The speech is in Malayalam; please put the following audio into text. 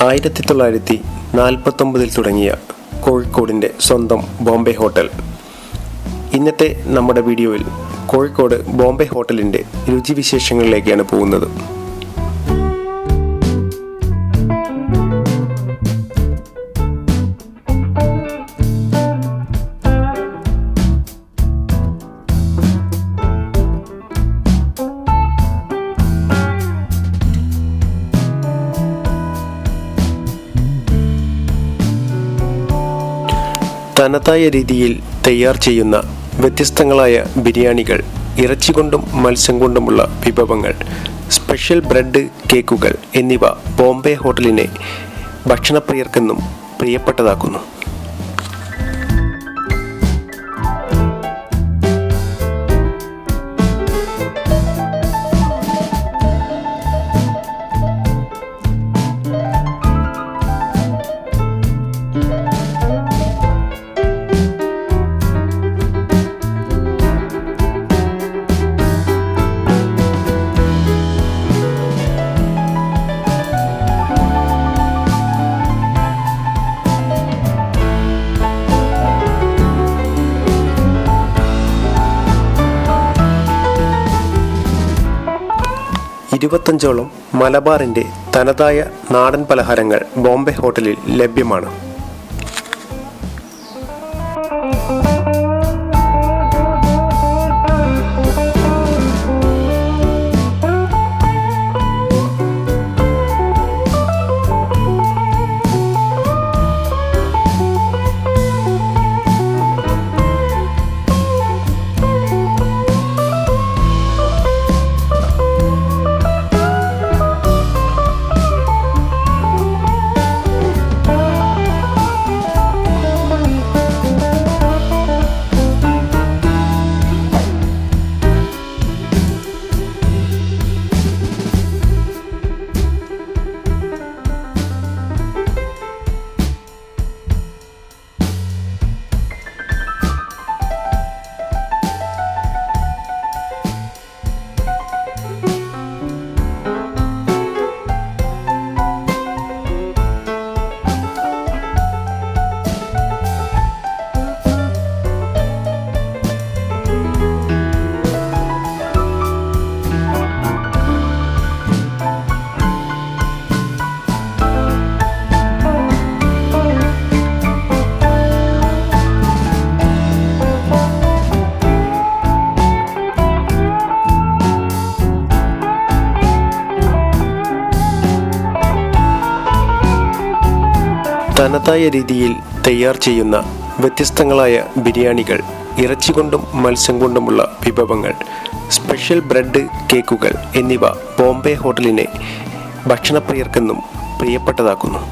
1949 തുടങ്ങിയ കോഴിക്കോടിൻ്റെ സ്വന്തം ബോംബെ ഹോട്ടൽ. ഇന്നത്തെ നമ്മുടെ വീഡിയോയിൽ കോഴിക്കോട് ബോംബെ ഹോട്ടലിൻ്റെ രുചിവിശേഷങ്ങളിലേക്കാണ് പോകുന്നത്. തനതായ രീതിയിൽ തയ്യാർ ചെയ്യുന്ന വ്യത്യസ്തങ്ങളായ ബിരിയാണികൾ, ഇറച്ചി കൊണ്ടും മത്സ്യം കൊണ്ടുമുള്ള വിഭവങ്ങൾ, സ്പെഷ്യൽ ബ്രെഡ് കേക്കുകൾ എന്നിവ ബോംബെ ഹോട്ടലിനെ ഭക്ഷണപ്രിയർക്കെന്നും പ്രിയപ്പെട്ടതാക്കുന്നു. ഇരുപത്തഞ്ചോളം മലബാറിൻ്റെ തനതായ നാടൻ പലഹാരങ്ങൾ ബോംബെ ഹോട്ടലിൽ ലഭ്യമാണ്. തനതായ രീതിയിൽ തയ്യാർ ചെയ്യുന്ന വ്യത്യസ്തങ്ങളായ ബിരിയാണികൾ, ഇറച്ചി കൊണ്ടും മത്സ്യം കൊണ്ടുമുള്ള വിഭവങ്ങൾ, സ്പെഷ്യൽ ബ്രെഡ് കേക്കുകൾ എന്നിവ ബോംബെ ഹോട്ടലിനെ ഭക്ഷണപ്രിയർക്കെന്നും പ്രിയപ്പെട്ടതാക്കുന്നു.